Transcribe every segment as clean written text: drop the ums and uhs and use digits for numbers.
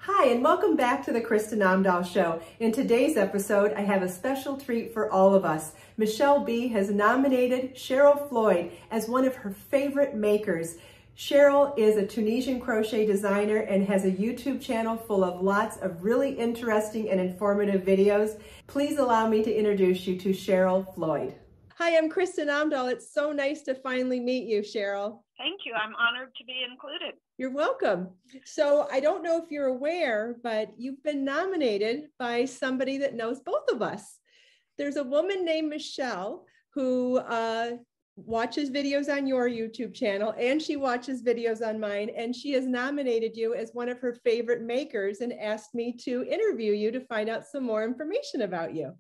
Hi, and welcome back to the Kristin Omdahl Show. In today's episode, I have a special treat for all of us. Michelle B. has nominated Cheryl Floyd as one of her favorite makers. Cheryl is a Tunisian crochet designer and has a YouTube channel full of lots of really interesting and informative videos. Please allow me to introduce you to Cheryl Floyd. Hi, I'm Kristin Omdahl. It's so nice to finally meet you, Cheryl. Thank you. I'm honored to be included. You're welcome. So I don't know if you're aware, but you've been nominated by somebody that knows both of us. There's a woman named Michelle who watches videos on your YouTube channel, and she watches videos on mine, and she has nominated you as one of her favorite makers and asked me to interview you to find out some more information about you.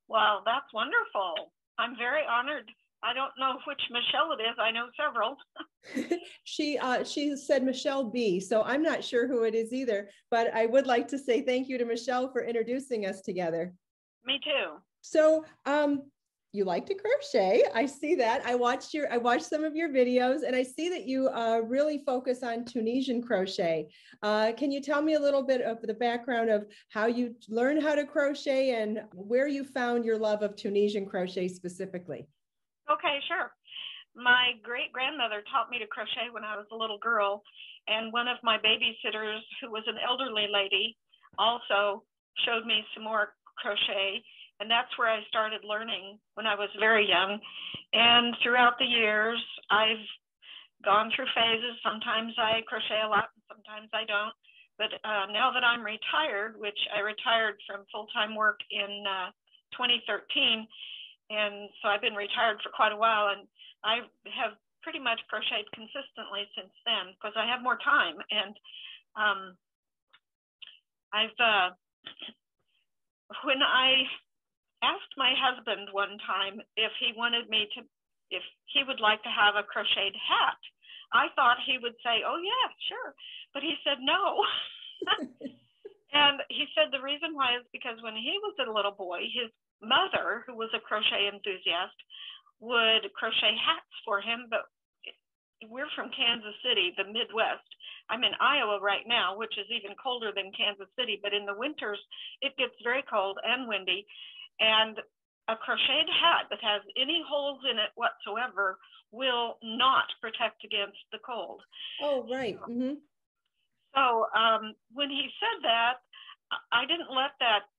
Well, that's wonderful. I'm very honored. I don't know which Michelle it is. I know several. She said Michelle B. So I'm not sure who it is either, but I would like to say thank you to Michelle for introducing us together. Me too. So you like to crochet. I see that. I watched some of your videos, and I see that you really focus on Tunisian crochet. Can you tell me a little bit of the background of how you learned how to crochet and where you found your love of Tunisian crochet specifically? Okay, sure. My great-grandmother taught me to crochet when I was a little girl, and one of my babysitters, who was an elderly lady, also showed me some more crochet, and that's where I started learning when I was very young. And throughout the years, I've gone through phases. Sometimes I crochet a lot, and sometimes I don't. But now that I'm retired, which I retired from full-time work in 2013, and so I've been retired for quite a while, and I have pretty much crocheted consistently since then because I have more time. And when I asked my husband one time if he would like to have a crocheted hat, I thought he would say, "Oh yeah, sure," but he said no. And he said the reason why is because when he was a little boy, his mother, who was a crochet enthusiast, would crochet hats for him. But we're from Kansas City, the Midwest. I'm in Iowa right now, which is even colder than Kansas City, but in the winters it gets very cold and windy, and a crocheted hat that has any holes in it whatsoever will not protect against the cold. Oh, right. Mm-hmm. So when he said that, I didn't let that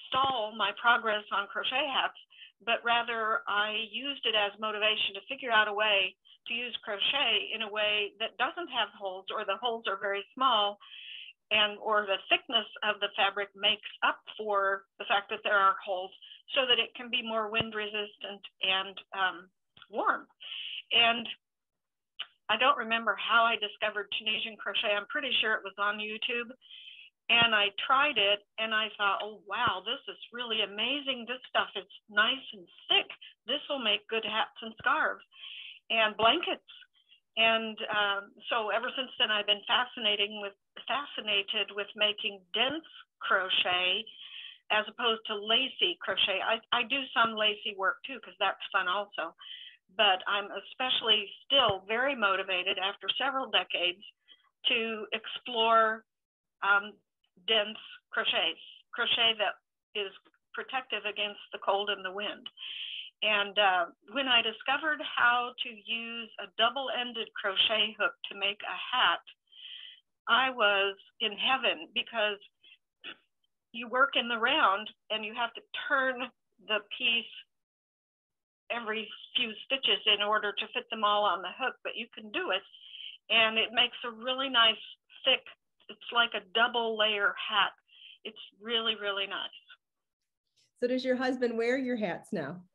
stall my progress on crochet hats, but rather I used it as motivation to figure out a way to use crochet in a way that doesn't have holes, or the holes are very small, or the thickness of the fabric makes up for the fact that there are holes, so that it can be more wind resistant and warm. And I don't remember how I discovered Tunisian crochet. I'm pretty sure it was on YouTube. And I tried it, and I thought, oh, wow, this is really amazing. This stuff is nice and thick. This will make good hats and scarves and blankets. And so ever since then, I've been fascinated with making dense crochet as opposed to lacy crochet. I do some lacy work, too, because that's fun also. But I'm especially still very motivated after several decades to explore dense crochet that is protective against the cold and the wind. And when I discovered how to use a double-ended crochet hook to make a hat, I was in heaven, because you work in the round and you have to turn the piece every few stitches in order to fit them all on the hook, but you can do it, and it makes a really nice thick, it's like a double layer hat. It's really, really nice. So does your husband wear your hats now?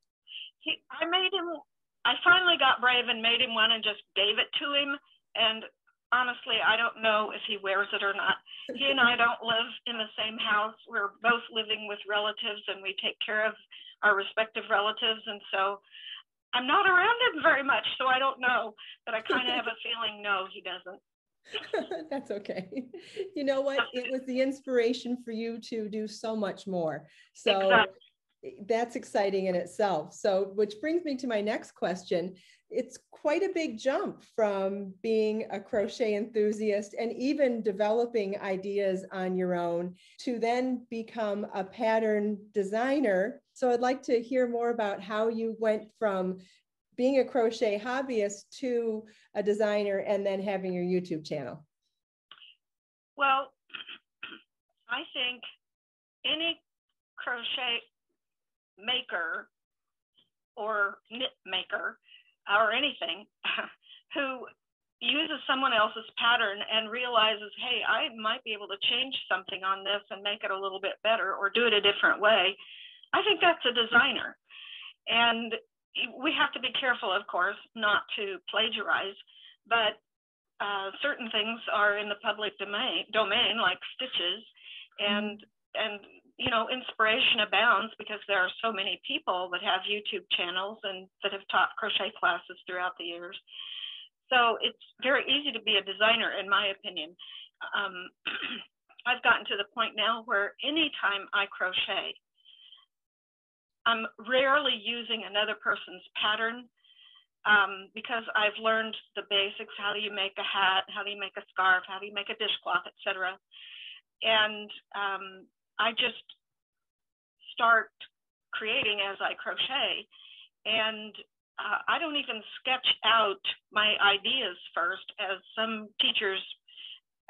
I finally got brave and made him one and just gave it to him. And honestly, I don't know if he wears it or not. He and I don't live in the same house. We're both living with relatives, and we take care of our respective relatives. And so I'm not around him very much, so I don't know. But I kind of have a feeling, no, he doesn't. That's okay. You know what? It was the inspiration for you to do so much more. So exactly. That's exciting in itself. So, which brings me to my next question. It's quite a big jump from being a crochet enthusiast and even developing ideas on your own to then become a pattern designer. So I'd like to hear more about how you went from being a crochet hobbyist to a designer and then having your YouTube channel. Well, I think any crochet maker or knit maker or anything who uses someone else's pattern and realizes, hey, I might be able to change something on this and make it a little bit better or do it a different way, I think that's a designer. And we have to be careful, of course, not to plagiarize, but certain things are in the public domain like stitches, and you know, inspiration abounds because there are so many people that have YouTube channels and that have taught crochet classes throughout the years. So it's very easy to be a designer, in my opinion. I've gotten to the point now where anytime I crochet, I'm rarely using another person's pattern because I've learned the basics. How do you make a hat? How do you make a scarf? How do you make a dishcloth, etc. And I just start creating as I crochet. And I don't even sketch out my ideas first, as some teachers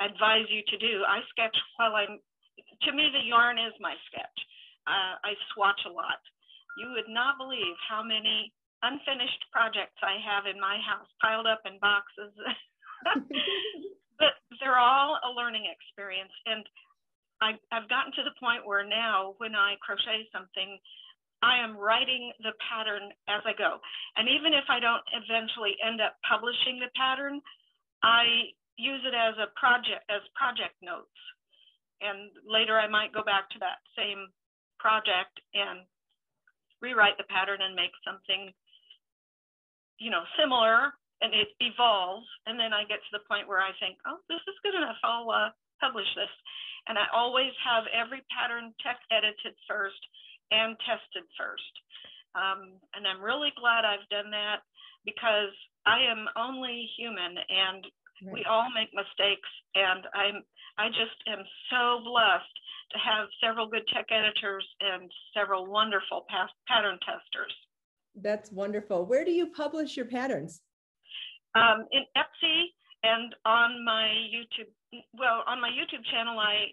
advise you to do. I sketch while to me, the yarn is my sketch. I swatch a lot. You would not believe how many unfinished projects I have in my house piled up in boxes. But they're all a learning experience. And I've gotten to the point where now when I crochet something, I am writing the pattern as I go. And even if I don't eventually end up publishing the pattern, I use it as project notes. And later I might go back to that same project and rewrite the pattern and make something, you know, similar, and it evolves. And then I get to the point where I think, oh, this is good enough, I'll publish this. And I always have every pattern tech edited first and tested first. And I'm really glad I've done that, because I am only human and we all make mistakes. And I just am so blessed to have several good tech editors and several wonderful pattern testers. That's wonderful. Where do you publish your patterns? In Etsy and on my YouTube. Well, on my YouTube channel, I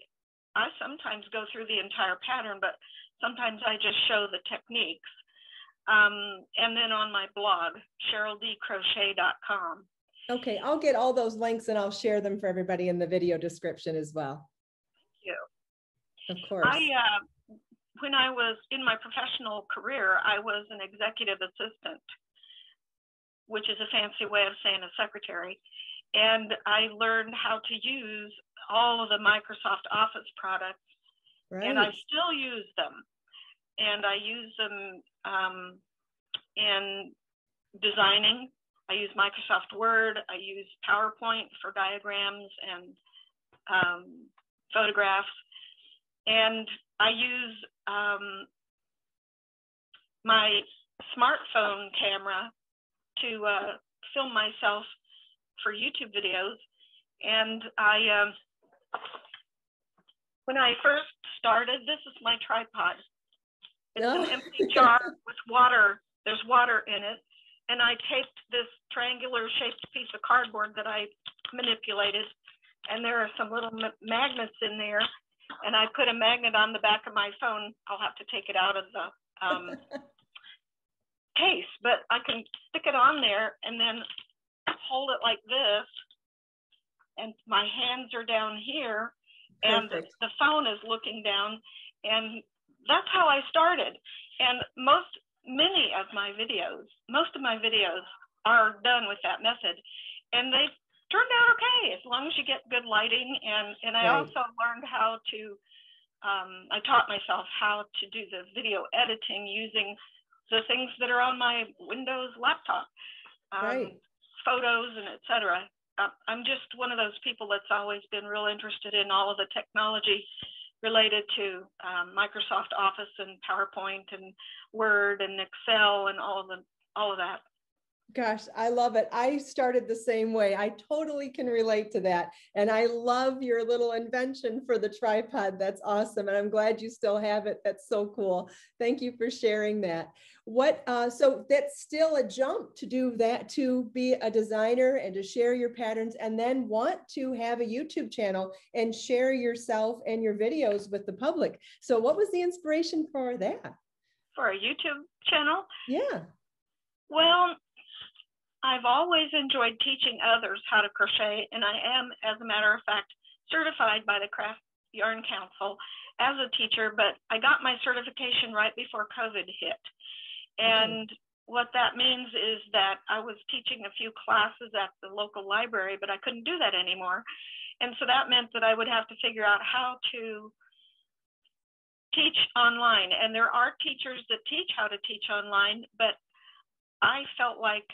sometimes go through the entire pattern, but sometimes I just show the techniques. And then on my blog, CherylDCrochet.com. Okay, I'll get all those links and I'll share them for everybody in the video description as well. Thank you. Of course. When I was in my professional career, I was an executive assistant, which is a fancy way of saying a secretary. And I learned how to use all of the Microsoft Office products, and I still use them. And I use them in designing. I use Microsoft Word. I use PowerPoint for diagrams and photographs. And I use my smartphone camera to film myself for YouTube videos. And when I first started, this is my tripod. It's an empty jar with water. There's water in it. And I taped this triangular shaped piece of cardboard that I manipulated. And there are some little magnets in there. And I put a magnet on the back of my phone. I'll have to take it out of the case, but I can stick it on there and then hold it like this. And my hands are down here and the phone is looking down. And that's how I started. And most of my videos are done with that method. And they turned out okay, as long as you get good lighting. And I also learned how to, I taught myself how to do the video editing using the things that are on my Windows laptop, photos and etc. I'm just one of those people that's always been real interested in all of the technology related to Microsoft Office and PowerPoint and Word and Excel and all of that. Gosh, I love it. I started the same way. I totally can relate to that. And I love your little invention for the tripod. That's awesome. And I'm glad you still have it. That's so cool. Thank you for sharing that. So that's still a jump to do that, to be a designer and to share your patterns and then want to have a YouTube channel and share yourself and your videos with the public. So what was the inspiration for that? For a YouTube channel? Yeah. Well, I've always enjoyed teaching others how to crochet, and I am, as a matter of fact, certified by the Craft Yarn Council as a teacher, but I got my certification right before COVID hit. And what that means is that I was teaching a few classes at the local library, but I couldn't do that anymore. And so that meant that I would have to figure out how to teach online. And there are teachers that teach how to teach online, but I felt like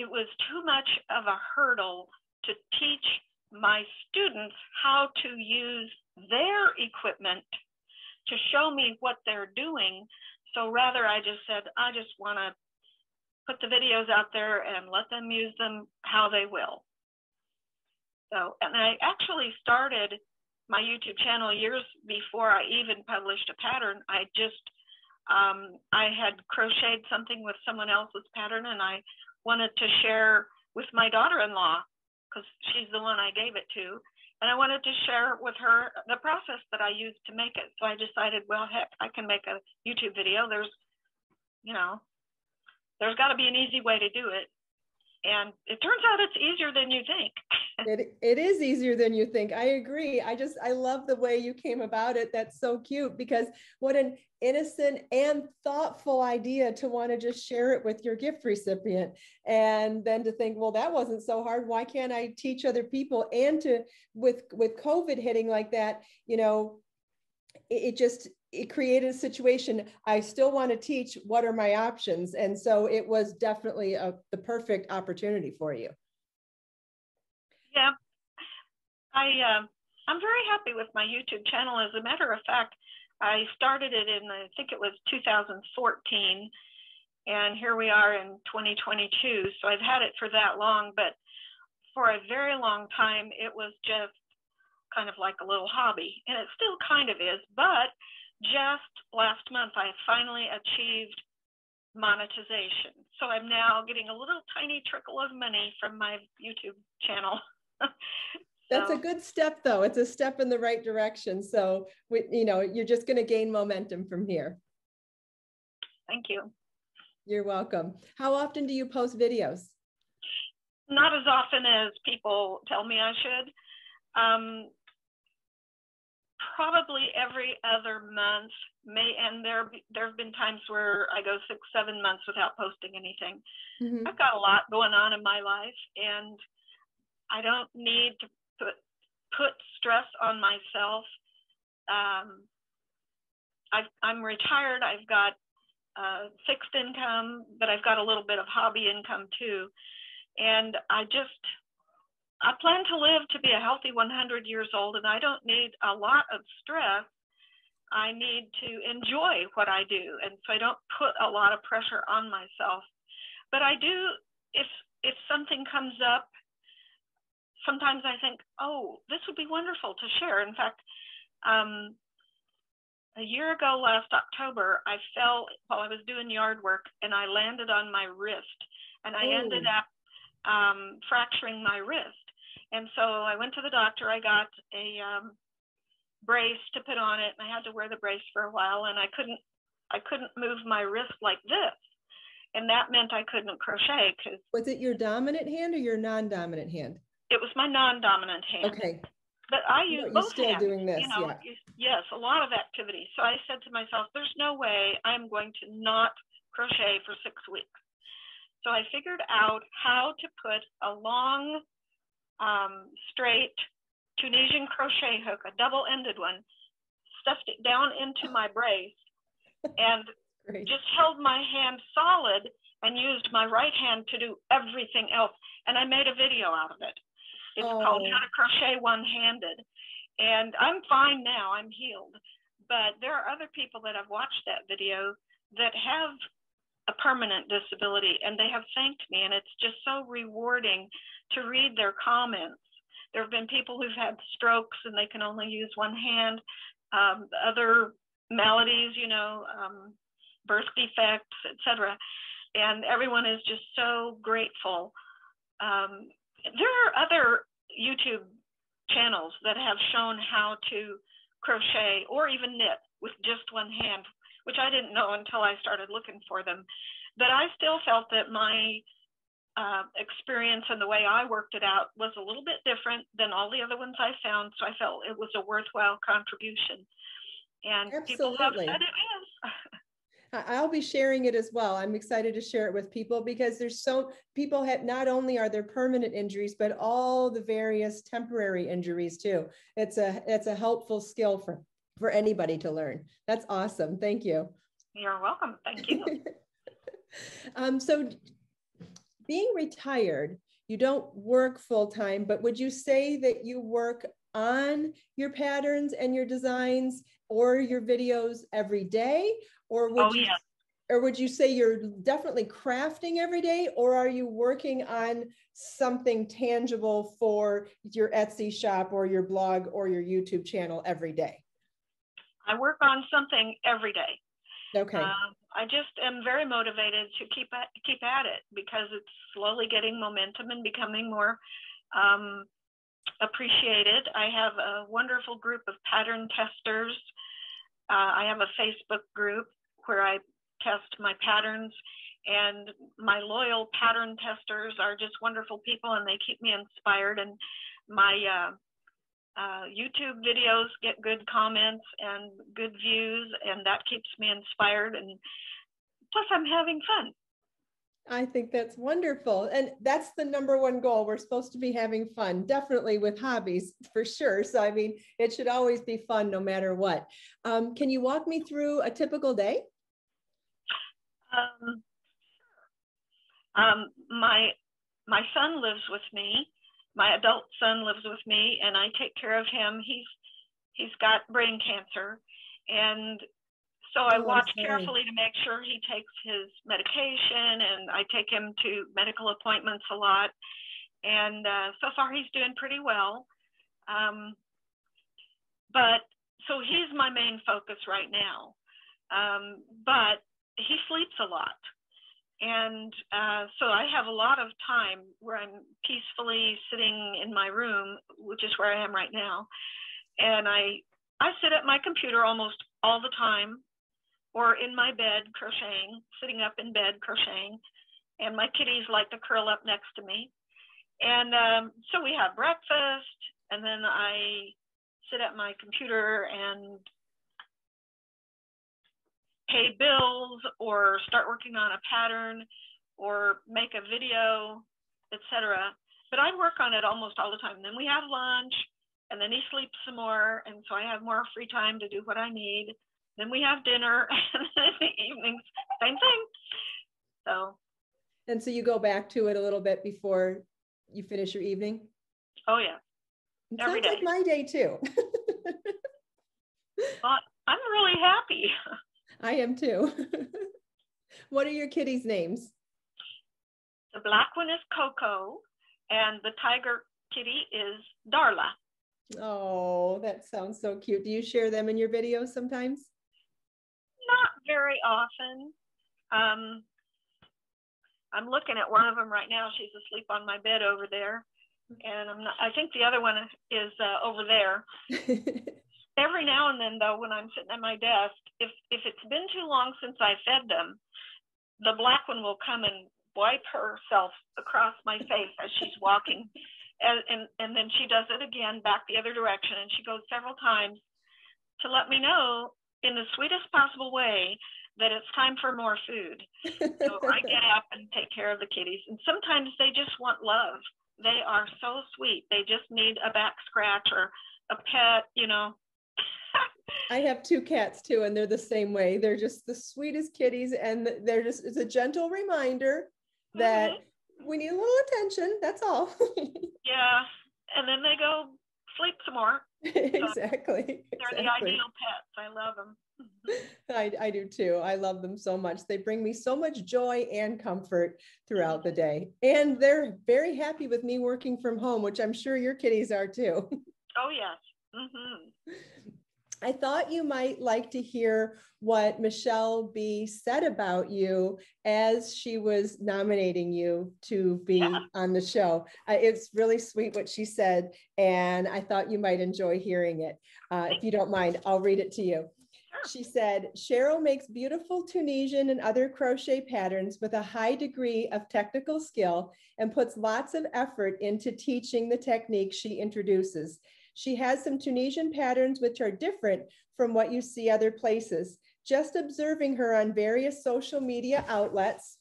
it was too much of a hurdle to teach my students how to use their equipment to show me what they're doing. So rather, I just said, I just want to put the videos out there and let them use them how they will. So, and I actually started my YouTube channel years before I even published a pattern. I had crocheted something with someone else's pattern, and I wanted to share with my daughter-in-law, because she's the one I gave it to, and I wanted to share with her the process that I used to make it. So I decided, well, heck, I can make a YouTube video. There's got to be an easy way to do it. And it turns out it's easier than you think. It is easier than you think. I agree. I love the way you came about it. That's so cute, because what an innocent and thoughtful idea to want to just share it with your gift recipient. And then to think, well, that wasn't so hard. Why can't I teach other people? And with COVID hitting like that, it created a situation. I still want to teach. What are my options? And so it was definitely the perfect opportunity for you. Yeah, I'm very happy with my YouTube channel. As a matter of fact, I started it in, I think it was 2014, and here we are in 2022. So I've had it for that long, but for a very long time, it was just kind of like a little hobby, and it still kind of is. But just last month, I finally achieved monetization. So I'm now getting a little tiny trickle of money from my YouTube channel. That's a good step, though. It's a step in the right direction. So, you're just going to gain momentum from here. Thank you. You're welcome. How often do you post videos? Not as often as people tell me I should. Probably every other month. And there have been times where I go 6-7 months without posting anything. Mm-hmm. I've got a lot going on in my life, and I don't need to put stress on myself. I'm retired. I've got fixed income, but I've got a little bit of hobby income too. And I plan to live to be a healthy 100 years old, and I don't need a lot of stress. I need to enjoy what I do, and so I don't put a lot of pressure on myself. But I do, if something comes up, sometimes I think, oh, this would be wonderful to share. In fact, a year ago, last October, I fell while I was doing yard work, and I landed on my wrist, and I ended up fracturing my wrist. And so I went to the doctor. I got a brace to put on it, and I had to wear the brace for a while, and I couldn't move my wrist like this. And that meant I couldn't crochet. Was it your dominant hand or your non-dominant hand? It was my non-dominant hand. Okay. But I use both still hands. Doing this, yeah. Yes, a lot of activity. So I said to myself, there's no way I'm going to not crochet for 6 weeks. So I figured out how to put a long, straight Tunisian crochet hook, a double-ended one, stuffed it down into my brace, and just held my hand solid and used my right hand to do everything else. And I made a video out of it. It's called How to Crochet One-Handed. And I'm fine now, I'm healed. But there are other people that have watched that video that have a permanent disability, and they have thanked me, and it's just so rewarding to read their comments. There have been people who've had strokes and they can only use one hand, other maladies, you know, birth defects, etc. And everyone is just so grateful. There are other YouTube channels that have shown how to crochet or even knit with just one hand, which I didn't know until I started looking for them. But I still felt that my experience and the way I worked it out was a little bit different than all the other ones I found. So I felt it was a worthwhile contribution. And Absolutely. People have said it is. I'll be sharing it as well. I'm excited to share it with people because there's people have, not only are there permanent injuries, but all the various temporary injuries too. It's a helpful skill for anybody to learn. That's awesome. Thank you. You're welcome. Thank you. So being retired, you don't work full time, but would you say that you work on your patterns and your designs or your videos every day? Or would you say you're definitely crafting every day, or are you working on something tangible for your Etsy shop or your blog or your YouTube channel every day? I work on something every day. Okay. I just am very motivated to keep at it because it's slowly getting momentum and becoming more appreciated. I have a wonderful group of pattern testers. I have a Facebook group where I test my patterns, and my loyal pattern testers are just wonderful people, and they keep me inspired. And my YouTube videos get good comments and good views, and that keeps me inspired. And plus, I'm having fun. I think that's wonderful. And that's the number one goal. We're supposed to be having fun, definitely with hobbies for sure. So, I mean, it should always be fun no matter what. Can you walk me through a typical day? My son lives with me. My adult son lives with me, and I take care of him. He's got brain cancer, and so I watch carefully to make sure he takes his medication, and I take him to medical appointments a lot. And so far, he's doing pretty well. But so he's my main focus right now. But he sleeps a lot. And so I have a lot of time where I'm peacefully sitting in my room, which is where I am right now. And I sit at my computer almost all the time, or in my bed crocheting, sitting up in bed crocheting. And my kitties like to curl up next to me. And so we have breakfast, and then I sit at my computer and pay bills or start working on a pattern or make a video, etc. But I work on it almost all the time. And then we have lunch, and then he sleeps some more, and so I have more free time to do what I need. Then we have dinner, and then in the evenings, same thing. So. And so you go back to it a little bit before you finish your evening? Oh, yeah. Every day. Sounds like my day too. Well, I'm really happy. I am too. What are your kitties' names? The black one is Coco, and the tiger kitty is Darla. Oh, that sounds so cute. Do you share them in your videos sometimes? Not very often. I'm looking at one of them right now. She's asleep on my bed over there. And I think the other one is over there. Every now and then, though, when I'm sitting at my desk, if it's been too long since I fed them, the black one will come and wipe herself across my face as she's walking. And then she does it again back the other direction. And she goes several times to let me know in the sweetest possible way that it's time for more food. So I get up and take care of the kitties. And sometimes they just want love. They are so sweet. They just need a back scratch or a pet, you know. I have two cats too, and they're the same way. They're just the sweetest kitties, and it's a gentle reminder that we need a little attention. That's all. Yeah. And then they go sleep some more. Exactly. They're the ideal pets. I love them. I do too. I love them so much. They bring me so much joy and comfort throughout the day. And they're very happy with me working from home, which I'm sure your kitties are too. Oh, yes. Mm-hmm. I thought you might like to hear what Michelle B. said about you as she was nominating you to be on the show. It's really sweet what she said, and I thought you might enjoy hearing it. If you don't mind, I'll read it to you. She said, Cheryl makes beautiful Tunisian and other crochet patterns with a high degree of technical skill and puts lots of effort into teaching the technique she introduces. She has some Tunisian patterns which are different from what you see other places. Just observing her on various social media outlets,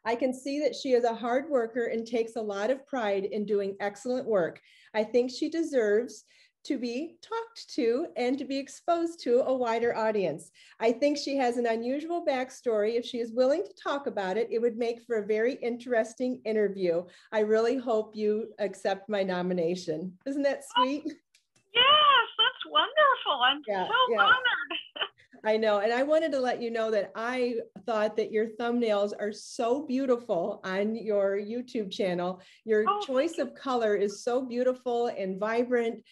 I can see that she is a hard worker and takes a lot of pride in doing excellent work. I think she deserves to be talked to and to be exposed to a wider audience. I think she has an unusual backstory. If she is willing to talk about it, it would make for a very interesting interview. I really hope you accept my nomination. Isn't that sweet? Yes, that's wonderful. I'm so honored. I know. And I wanted to let you know that I thought that your thumbnails are so beautiful on your YouTube channel. Your choice of color is so beautiful and vibrant.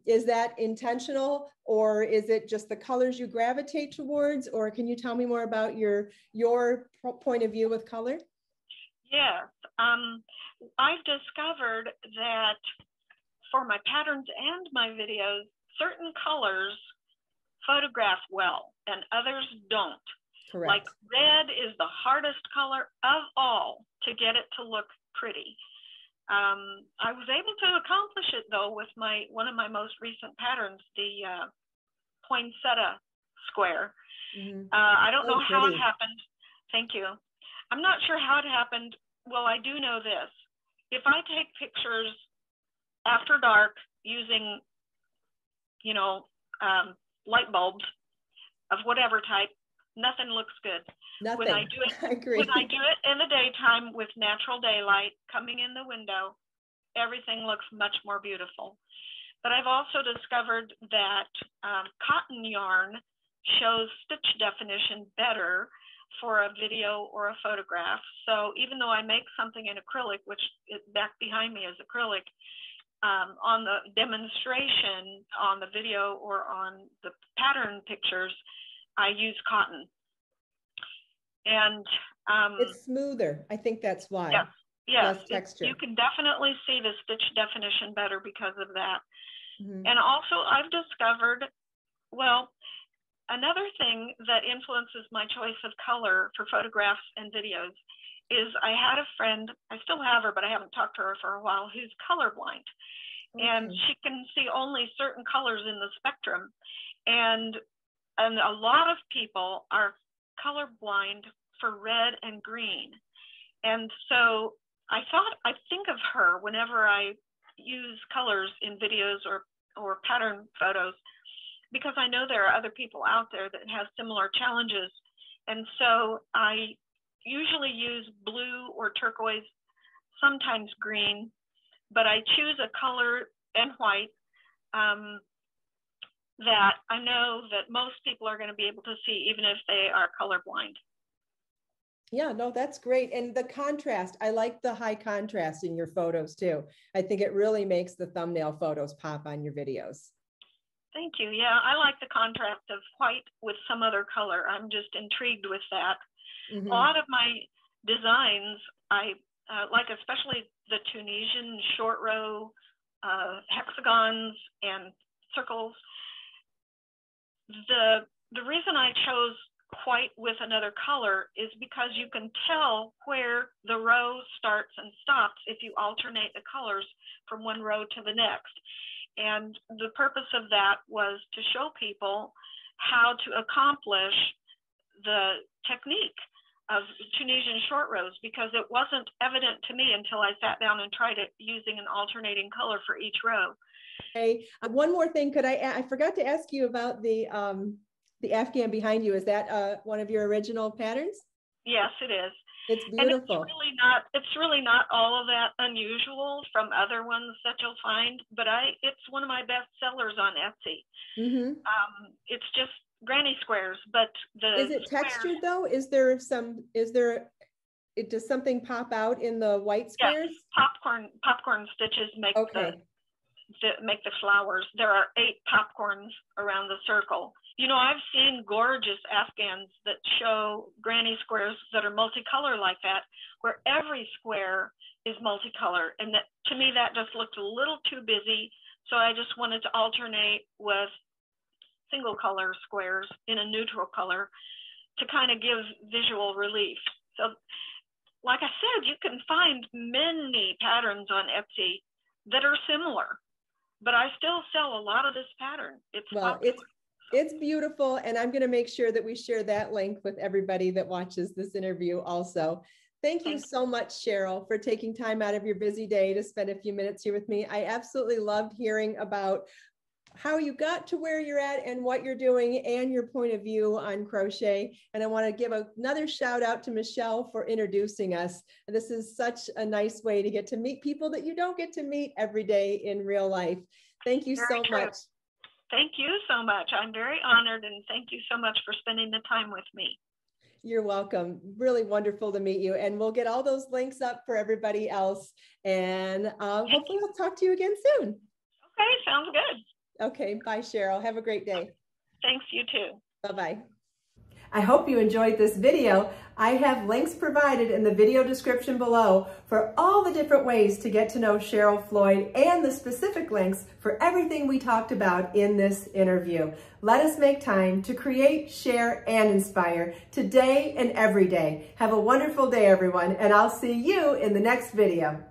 Is that intentional, or is it just the colors you gravitate towards? Or can you tell me more about your point of view with color? Yes. I've discovered that for my patterns and my videos, certain colors photograph well and others don't. Correct. Like red is the hardest color of all to get it to look pretty. I was able to accomplish it though with one of my most recent patterns, the Poinsettia Square. Mm-hmm. I don't know how it happened. Thank you. I'm not sure how it happened. Well, I do know this. If I take pictures after dark using, light bulbs of whatever type, nothing looks good. Nothing. When I do it, I agree. When I do it in the daytime with natural daylight coming in the window, everything looks much more beautiful. But I've also discovered that cotton yarn shows stitch definition better for a video or a photograph. So even though I make something in acrylic, which back behind me is acrylic, on the demonstration, on the video, or on the pattern pictures, I use cotton. And it's smoother. I think that's why. Yes. Less texture. You can definitely see the stitch definition better because of that. Mm-hmm. And also I've discovered, another thing that influences my choice of color for photographs and videos is I had a friend, I still have her, but I haven't talked to her for a while, who's colorblind. Okay. And she can see only certain colors in the spectrum. And a lot of people are colorblind for red and green. And so I think of her whenever I use colors in videos or pattern photos, because I know there are other people out there that have similar challenges. And so I usually use blue or turquoise, sometimes green, but I choose a color and white that I know that most people are going to be able to see, even if they are colorblind. Yeah, no, that's great. And the contrast, I like the high contrast in your photos too. I think it really makes the thumbnail photos pop on your videos. Thank you. Yeah, I like the contrast of white with some other color. I'm just intrigued with that. Mm-hmm. A lot of my designs, I like, especially the Tunisian short row hexagons and circles. The reason I chose white with another color is because you can tell where the row starts and stops if you alternate the colors from one row to the next. And the purpose of that was to show people how to accomplish the technique of Tunisian short rows, because it wasn't evident to me until I sat down and tried it using an alternating color for each row. Okay. One more thing, I forgot to ask you about the Afghan behind you. Is that one of your original patterns? Yes, it is. It's And beautiful. it's really not all of that unusual from other ones that you'll find, but it's one of my best sellers on Etsy. Mm-hmm. It's just granny squares, but Is it textured though? Does something pop out in the white squares? Yes, popcorn stitches make the flowers. There are 8 popcorns around the circle. You know, I've seen gorgeous Afghans that show granny squares that are multicolor like that, where every square is multicolor. And that, to me, that just looked a little too busy. So I just wanted to alternate with single color squares in a neutral color to kind of give visual relief. So like I said, you can find many patterns on Etsy that are similar, but I still sell a lot of this pattern. It's beautiful, and I'm going to make sure that we share that link with everybody that watches this interview also. Thank you so much, Cheryl, for taking time out of your busy day to spend a few minutes here with me. I absolutely loved hearing about how you got to where you're at and what you're doing and your point of view on crochet. And I want to give another shout out to Michelle for introducing us. This is such a nice way to get to meet people that you don't get to meet every day in real life. Thank you so much. Thank you so much. I'm very honored, and thank you so much for spending the time with me. You're welcome. Really wonderful to meet you. And we'll get all those links up for everybody else. And hopefully we'll talk to you again soon. Okay, sounds good. Okay, bye, Cheryl. Have a great day. Thanks, you too. Bye-bye. I hope you enjoyed this video. I have links provided in the video description below for all the different ways to get to know Cheryl Floyd and the specific links for everything we talked about in this interview. Let us make time to create, share, and inspire today and every day. Have a wonderful day, everyone, and I'll see you in the next video.